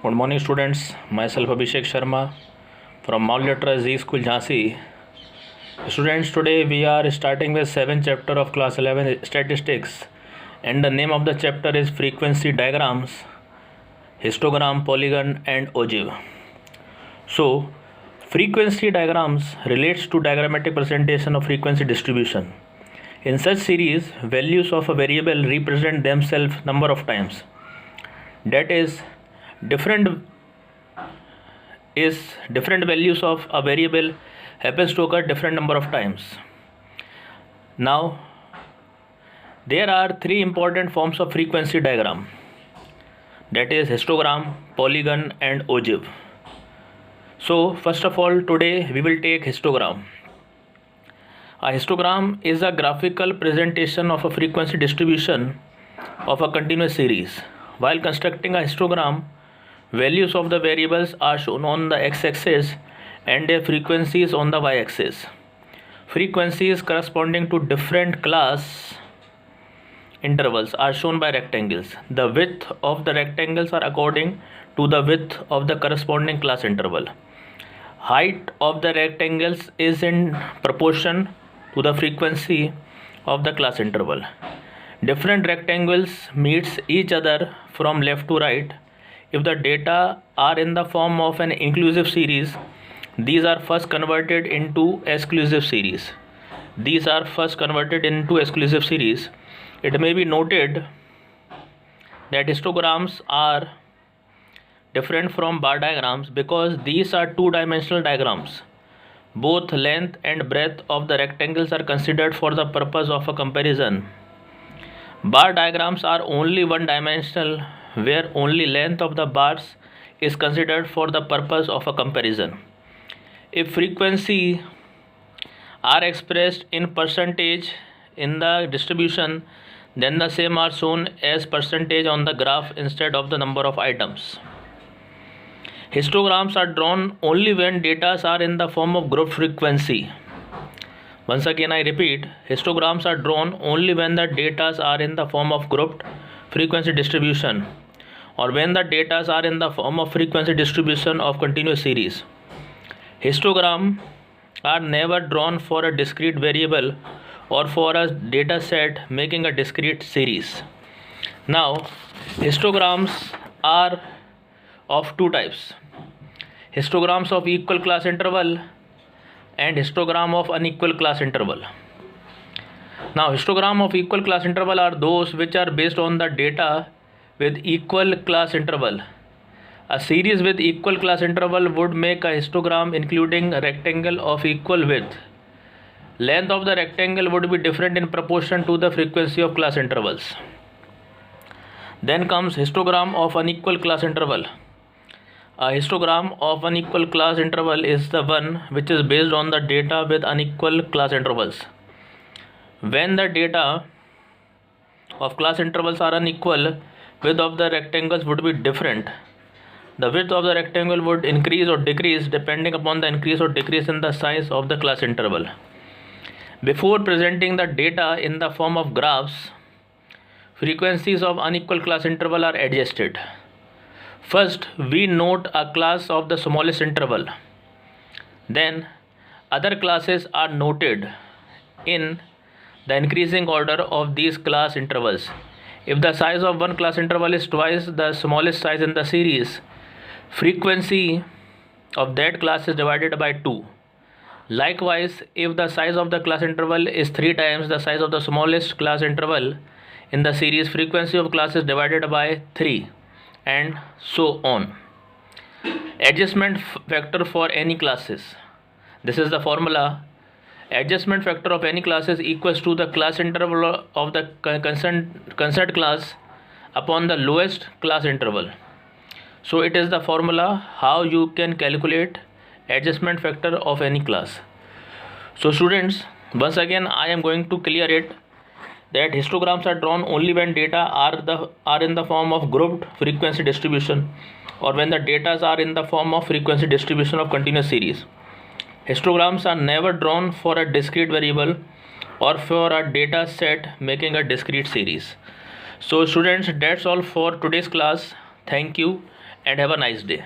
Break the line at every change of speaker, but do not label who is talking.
Good morning, students. Myself Abhishek Sharma from Mount Litera Z School, Jhansi. Students, today we are starting with 7th chapter of class 11 statistics, and the name of the chapter is frequency diagrams, histogram, polygon, and ogive. So, frequency diagrams relates to diagrammatic presentation of frequency distribution. In such series, values of a variable represent themselves number of times. That is, different values of a variable happens to occur different number of times. Now, there are three important forms of frequency diagram, that is histogram, polygon, and ogive. So first of all, today we will take histogram. A histogram is a graphical presentation of a frequency distribution of a continuous series. While constructing a histogram, values of the variables are shown on the x-axis and their frequencies on the y-axis. Frequencies corresponding to different class intervals are shown by rectangles. The width of the rectangles are according to the width of the corresponding class interval. Height of the rectangles is in proportion to the frequency of the class interval. Different rectangles meets each other from left to right. If the data are in the form of an inclusive series, these are first converted into exclusive series. It may be noted that histograms are different from bar diagrams because these are two-dimensional diagrams. Both length and breadth of the rectangles are considered for the purpose of a comparison. Bar diagrams are only one-dimensional, where only length of the bars is considered for the purpose of a comparison. If frequency are expressed in percentage in the distribution, then the same are shown as percentage on the graph instead of the number of items. Histograms are drawn only when data are in the form of grouped frequency. Once again I repeat, histograms are drawn only when the data are in the form of grouped frequency distribution, or when the data are in the form of frequency distribution of continuous series. Histograms are never drawn for a discrete variable or for a data set making a discrete series. Now, histograms are of two types: histograms of equal class interval and histogram of unequal class interval. Now, histogram of equal class interval are those which are based on the data with equal class interval. A series with equal class interval would make a histogram including a rectangle of equal width. Length of the rectangle would be different in proportion to the frequency of class intervals. Then comes histogram of unequal class interval. A histogram of unequal class interval is the one which is based on the data with unequal class intervals. When the data of class intervals are unequal, width of the rectangles would be different. The width of the rectangle would increase or decrease depending upon the increase or decrease in the size of the class interval. Before presenting the data in the form of graphs, frequencies of unequal class interval are adjusted. First, we note a class of the smallest interval. Then, other classes are noted in the increasing order of these class intervals. If the size of one class interval is twice the smallest size in the series, frequency of that class is divided by 2. Likewise, if the size of the class interval is 3 times the size of the smallest class interval in the series, frequency of class is divided by 3, and so on. Adjustment factor for any classes. This is the formula. Adjustment factor of any class is equals to the class interval of the concerned class upon the lowest class interval. So it is the formula how you can calculate adjustment factor of any class. So students, once again I am going to clear it that histograms are drawn only when data are in the form of grouped frequency distribution, or when the data are in the form of frequency distribution of continuous series. Histograms are never drawn for a discrete variable or for a data set making a discrete series. So students, that's all for today's class. Thank you and have a nice day.